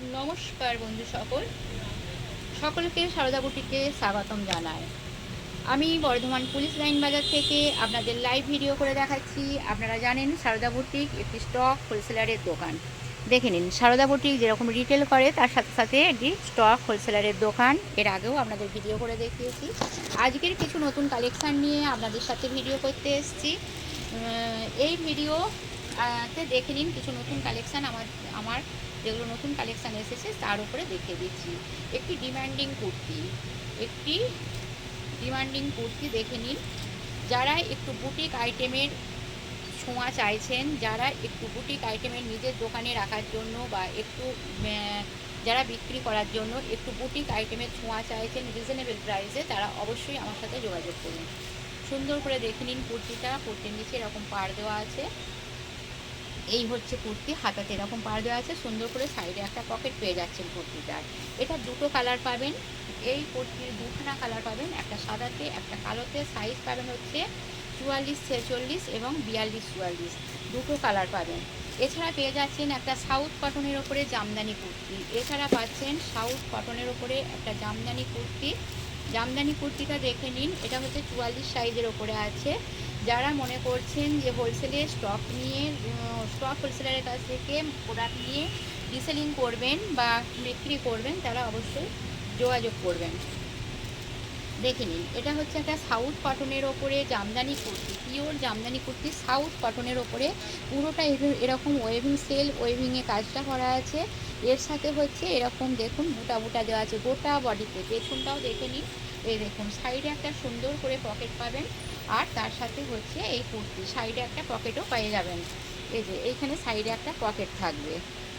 নমস্কার বন্ধু সকলকে সারদা বুটিকে স্বাগতম জানাই। আমি বর্ধমান পুলিশ লাইন বাজার থেকে আপনাদের লাইভ ভিডিও করে দেখাচ্ছি। আপনারা জানেন সারদা বুটিক একটি স্টক হোলসেলারের দোকান। দেখে নিন, সারদা বুটিক যেরকম রিটেল করে তার সাথে সাথে একটি স্টক হোলসেলারের দোকান। এর আগেও আপনাদের ভিডিও করে দেখিয়েছি। আজকের কিছু নতুন কালেকশান নিয়ে আপনাদের সাথে ভিডিও করতে এসেছি। এই ভিডিও তে দেখে নিন কিছু নতুন কালেকশান আমার যেগুলো নতুন কালেকশান এসেছে তার উপরে দেখিয়ে দিচ্ছি। একটি ডিমান্ডিং কুর্তি দেখে নিন। যারা একটু বুটিক আইটেমের ছোঁয়া চাইছেন, যারা একটু বুটিক আইটেমের নিজের দোকানে রাখার জন্য বা একটু যারা বিক্রি করার জন্য একটু বুটিক আইটেমের ছোঁয়া চাইছেন রিজনেবল প্রাইসে, তারা অবশ্যই আমার সাথে যোগাযোগ করুন। সুন্দর করে দেখে নিন কুর্তিটা। কুর্তির নিচে এরকম পাড় দেওয়া আছে। এই হচ্ছে কুর্তি, হাতাতে এরকম পাড় দেওয়া আছে। সুন্দর করে সাইডে একটা পকেট পেয়ে যাচ্ছেন কুর্তিটার। এটা দুটো কালার পাবেন। এই কুর্তির দুখানা কালার পাবেন, একটা সাদাতে একটা কালোতে। সাইজ পাবেন হচ্ছে 44, 46 এবং 42, 44 দুটো কালার পাবেন। এছাড়া পেয়ে যাচ্ছেন একটা সাউথ কটনের ওপরে জামদানি কুর্তি। এছাড়া পাচ্ছেন সাউথ কটনের ওপরে একটা জামদানি কুর্তি। জামদানি কুর্তিটা দেখে নিন, এটা হচ্ছে 44 সাইজের ওপরে আছে। যারা মনে করছেন যে হোলসেলের স্টক হোলসেলারের কাছ থেকে প্রোডাক্ট নিয়ে রিসেলিং করবেন বা বিক্রি করবেন, তারা অবশ্যই যোগাযোগ করবেন। দেখে নিন, এটা হচ্ছে একটা সাউথ কটনের ওপরে জামদানি কুর্তি, পিওর জামদানি কুর্তি সাউথ কটনের ওপরে। পুরোটা এরকম ওয়েভিংয়ে কাজটা করা আছে। এর সাথে হচ্ছে এরকম দেখুন বুটা বুটা দেওয়া আছে গোটা বডিতে। পেছনটাও দেখে নিন, এই দেখুন সাইডে একটা সুন্দর করে পকেট পাবেন। আর তার সাথে হচ্ছে এই কুর্তি সাইডে একটা পকেটও পেয়ে যাবেন। এই যে এইখানে সাইডে একটা পকেট থাকবে,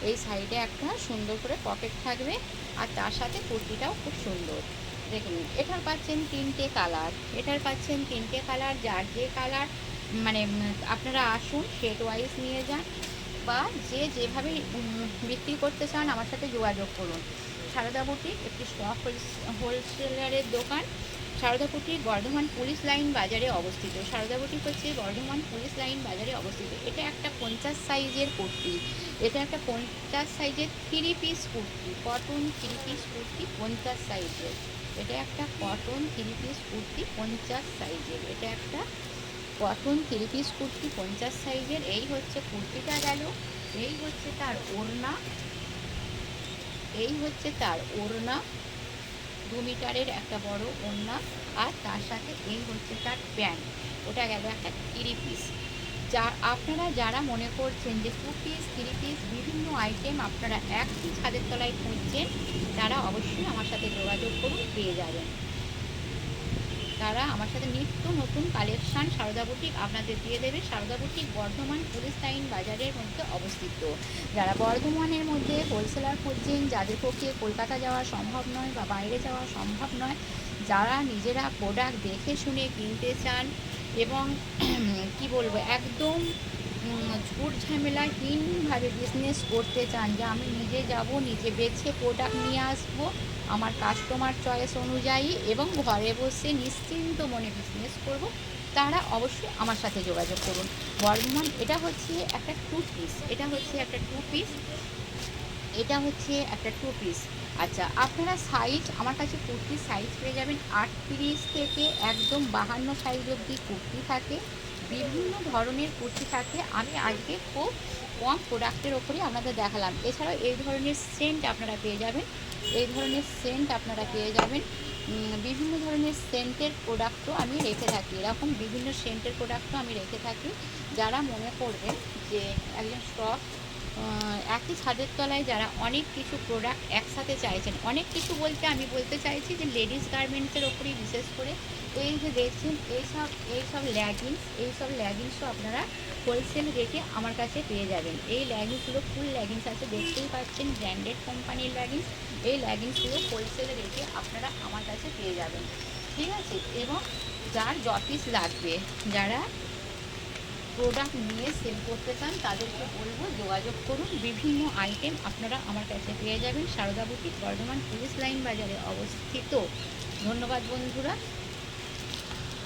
এই সাইডে একটা সুন্দর করে পকেট থাকবে। আর তার সাথে কুর্তিটাও খুব সুন্দর। দেখে নিন, এটার পাচ্ছেন তিনটে কালার। যার যে কালার মানে আপনারা আসুন, সেট ওয়াইজ নিয়ে যান বা যে যেভাবে বিক্রি করতে চান আমার সাথে যোগাযোগ করুন। সারদা বুটিক একটি স্টক হোলসেলারের দোকান। Sarada boutique Bardhaman police line বাজারে অবস্থিত। সারদা বুটিক হচ্ছে বর্ধমান পুলিশ লাইন বাজারে অবস্থিত। এটা একটা 50 সাইজের কুর্তি। এটা একটা 50 সাইজের 3 piece kurti, cotton 3 piece kurti 50 সাইজের। এটা একটা কটন 3 পিস কুর্তি 50 সাইজের। এটা একটা কটন 3 পিস কুর্তি 50 সাইজের। এই হচ্ছে কুর্তিটা গেল। এই হচ্ছে তার ওড়না। এই হচ্ছে তার ওড়না, 2 মিটারের একটা বড় ওড়না। আর তার সাথে এই হচ্ছে তার প্যান্ট। ওটা গেল একটা 3 পিস। আপনারা যারা মনে করছেন যে 2 পিস 3 পিস বিভিন্ন আইটেম আপনারা একই ছাদের তলায় খুঁজছেন, তারা অবশ্যই আমার সাথে যোগাযোগ করুন, পেয়ে যাবেন। তারা আমার সাথে নিত্য নতুন কালেকশান সারদা বুটিক আপনাদের দিয়ে দেবে। Sarada boutique Bardhaman police line বাজারের মধ্যে অবস্থিত। যারা বর্ধমানের মধ্যে হোলসেলার খুঁজছেন, যাদের পক্ষে কলকাতা যাওয়া সম্ভব নয় বা বাইরে যাওয়া সম্ভব নয়, যারা নিজেরা প্রোডাক্ট দেখে শুনে কিনতে চান এবং কি বলবো একদম ঝুট ঝামেলাহীনভাবে বিজনেস করতে চান, যে আমি নিজে যাব, নিজে বেছে প্রোডাক্ট নিয়ে আসবো আমার কাস্টমার চয়েস অনুযায়ী এবং ঘরে বসে নিশ্চিন্ত মনে বিজনেস করব, তারা অবশ্যই আমার সাথে যোগাযোগ করুন। বর্ধমান, এটা হচ্ছে একটা 2 পিস। এটা হচ্ছে একটা টু পিস। আচ্ছা, আপনারা সাইজ আমার কাছে কুর্তির সাইজ পেয়ে যাবেন 38 থেকে একদম 52 সাইজ অবধি কুর্তি থাকে। বিভিন্ন ধরনের কুর্তি থাকে। আমি আজকে খুব কম প্রোডাক্টের ওপরেই আপনাদের দেখালাম। এছাড়াও এই ধরনের সেন্ট আপনারা পেয়ে যাবেন। বিভিন্ন ধরনের সেন্টের প্রোডাক্টও আমি রেখে থাকি। এরকম বিভিন্ন সেন্টের প্রোডাক্টও আমি রেখে থাকি। যারা মনে করবেন যে একজন স্টক একই ছাদের তলায় যারা অনেক কিছু প্রোডাক্ট একসাথে চাইছেন, অনেক কিছু বলতে আমি বলতে চাইছি যে লেডিস গার্মেন্টসের ওপরেই বিশেষ করে এই যে দেখছেন এইসব ল্যাগিংসও আপনারা হোলসেল রেটে আমার কাছে পেয়ে যাবেন। এই ল্যাগিংসগুলো ফুল ল্যাগিংস আছে, দেখতেই পাচ্ছেন ব্র্যান্ডেড কোম্পানির ল্যাগিংস। এই ল্যাগিংসগুলো হোলসেল রেটে আপনারা আমার কাছে পেয়ে যাবেন, ঠিক আছে। এবং যার পিস লাগবে, যারা প্রোডাক্ট নিয়ে সেল করতে চান, তাদেরকে বলবো যোগাযোগ করুন। বিভিন্ন আইটেম আপনারা আমার কাছে পেয়ে যাবেন। Sarada boutique Bardhaman police line বাজারে অবস্থিত। ধন্যবাদ বন্ধুরা।